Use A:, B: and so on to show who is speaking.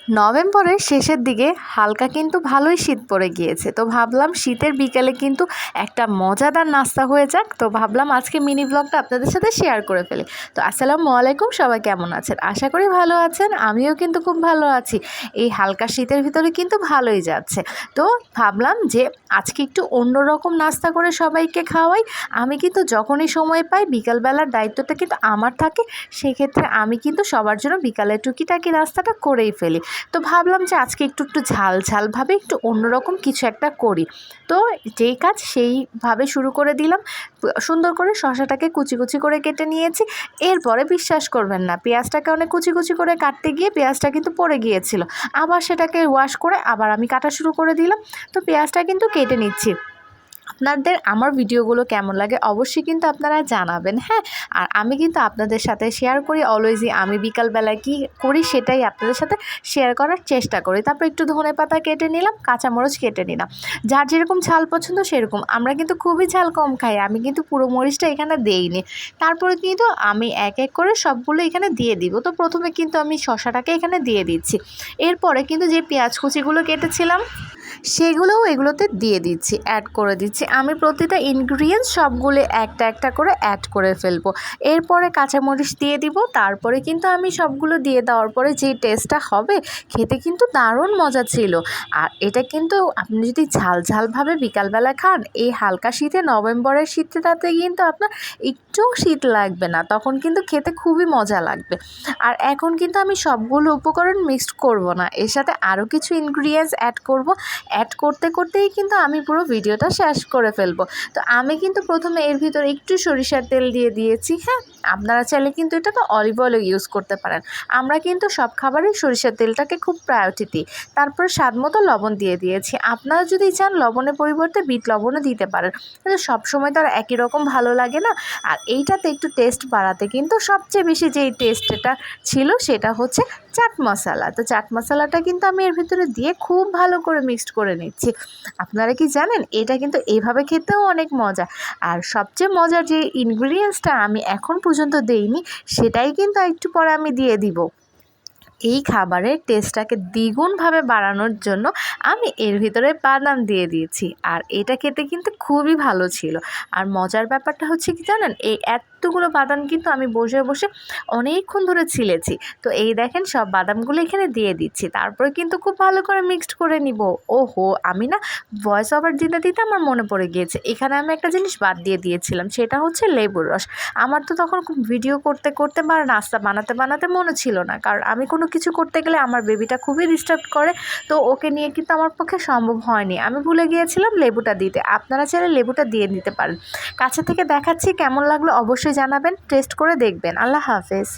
A: নভেম্বরের শেষের দিকে হালকা কিন্তু ভালোই শীত পড়ে গিয়েছে। তো ভাবলাম শীতের বিকালে কিন্তু একটা মজাদার নাস্তা হয়ে যাক। তো ভাবলাম আজকে মিনি ব্লগটা আপনাদের সাথে শেয়ার করে ফেলি। তো আসসালামু আলাইকুম, সবাই কেমন আছেন? আশা করি ভালো আছেন। আমিও কিন্তু খুব ভালো আছি। এই হালকা শীতের ভিতরে কিন্তু ভালোই যাচ্ছে। তো ভাবলাম যে আজকে একটু অন্যরকম নাস্তা করে সবাইকে খাওয়াই। আমি কিন্তু যখনই সময় পাই বিকালবেলার দায়িত্বটা কিন্তু আমার থাকে। সেক্ষেত্রে আমি কিন্তু সবার জন্য বিকালে টুকিটাকি নাস্তাটা করেই ফেলি। তো ভাবলাম যে আজকে একটু ঝাল ঝালভাবে একটু অন্যরকম কিছু একটা করি। তো যেই কাজ সেইভাবে শুরু করে দিলাম। সুন্দর করে শসাটাকে কুচি কুচি করে কেটে নিয়েছি। এরপরে বিশ্বাস করবেন না, পেঁয়াজটাকে অনেক কুচি কুচি করে কাটতে গিয়ে পেঁয়াজটা কিন্তু পড়ে গিয়েছিল। আবার সেটাকে ওয়াশ করে আবার আমি কাটা শুরু করে দিলাম। তো পেঁয়াজটা কিন্তু কেটে নিচ্ছি। আপনাদের আমার ভিডিওগুলো কেমন লাগে অবশ্যই কিন্তু আপনারা জানাবেন, হ্যাঁ। আর আমি কিন্তু আপনাদের সাথে শেয়ার করি অলওয়েজই, আমি বিকালবেলায় কী করি সেটাই আপনাদের সাথে শেয়ার করার চেষ্টা করি। তারপর একটু ধনেপাতা কেটে নিলাম, কাঁচামরিচ কেটে নিলাম। যার যেরকম ঝাল পছন্দ সেরকম। আমরা কিন্তু খুবই ঝাল কম খাই, আমি কিন্তু পুরো মরিচটা এখানে দেইনি। তারপরে কিন্তু আমি এক এক করে সবগুলো এখানে দিয়ে দিব। তো প্রথমে কিন্তু আমি শসাটাকে এখানে দিয়ে দিচ্ছি। এরপরে কিন্তু যে পেঁয়াজ কুচিগুলো কেটেছিলাম সেগুলোও এগুলোতে দিয়ে দিচ্ছি, অ্যাড করে দিচ্ছি। আমি প্রতিটা ইনগ্রিডিয়েন্টস সবগুলো একটা একটা করে অ্যাড করে ফেলবো। এরপরে কাঁচামরিচ দিয়ে দিব। তারপরে কিন্তু আমি সবগুলো দিয়ে দেওয়ার পরে যেই টেস্টটা হবে খেতে কিন্তু দারুণ মজা ছিল। আর এটা কিন্তু আপনি যদি ঝাল ঝালভাবে বিকালবেলা খান, এই হালকা শীতে নভেম্বরের শীতটাতে কিন্তু আপনার একটুও শীত লাগবে না, তখন কিন্তু খেতে খুবই মজা লাগবে। আর এখন কিন্তু আমি সবগুলো উপকরণ মিক্সড করব না, এর সাথে আরও কিছু ইনগ্রিডিয়েন্টস অ্যাড করব। অ্যাড করতে করতেই কিন্তু আমি পুরো ভিডিওটা শেষ করে ফেলবো। তো আমি কিন্তু প্রথমে এর ভিতরে একটু সরিষার তেল দিয়ে দিয়েছি, হ্যাঁ। আপনারা চাইলে কিন্তু এটা তো অলিভ অয়েলও ইউজ করতে পারেন। আমরা কিন্তু সব খাবারেই সরিষার তেলটাকে খুব প্রায়োরিটি দিই। তারপরে স্বাদ মতো লবণ দিয়ে দিয়েছি। আপনারা যদি চান লবণের পরিবর্তে বিট লবণও দিতে পারেন, কিন্তু সবসময় তো আর একই রকম ভালো লাগে না। আর এইটাতে একটু টেস্ট বাড়াতে কিন্তু সবচেয়ে বেশি যেই টেস্টটা ছিল সেটা হচ্ছে চাট মশলা। তো চাট মশলাটা কিন্তু আমি এর ভিতরে দিয়ে খুব ভালো করে মিক্সড করে নিচ্ছি। আপনারা কি জানেন এটা কিন্তু এইভাবে খেতেও অনেক মজা। আর সবচেয়ে মজার যে ইনগ্রিডিয়েন্টসটা আমি এখন পর্যন্ত দেইনি সেটাই কিন্তু একটু পরে আমি দিয়ে দিব। এই খাবারের টেস্টটাকে দ্বিগুণভাবে বাড়ানোর জন্য আমি এর ভিতরে বাদাম দিয়ে দিয়েছি। আর এটা খেতে কিন্তু খুবই ভালো ছিল। আর মজার ব্যাপারটা হচ্ছে কি জানেন, এই এতগুলো বাদাম কিন্তু আমি বসে বসে অনেকক্ষণ ধরে ছিলেছি। তো এই দেখেন সব বাদামগুলো এখানে দিয়ে দিচ্ছি। তারপরে কিন্তু খুব ভালো করে মিক্সড করে নিব। ওহো, আমি না ভয়েস ওভার দিতে দিতে আমার মনে পড়ে গিয়েছে, এখানে আমি একটা জিনিস বাদ দিয়ে দিয়েছিলাম, সেটা হচ্ছে লেবুর রস। আমার তো তখন ভিডিও করতে করতে বা নাস্তা বানাতে বানাতে মনে ছিল না, কারণ আমি কোনো কিছু করতে গেলে আমার বেবিটা খুবই ডিস্টার্ব করে। তো ওকে নিয়ে কিন্তু আমার পক্ষে সম্ভব হয়নি, আমি ভুলে গিয়েছিলাম লেবুটা দিতে। আপনারা চাইলে লেবুটা দিয়ে দিতে পারেন। কাছে থেকে দেখাচ্ছি, কেমন লাগলো অবশ্যই জানাবেন, টেস্ট করে দেখবেন। আল্লাহ হাফেজ।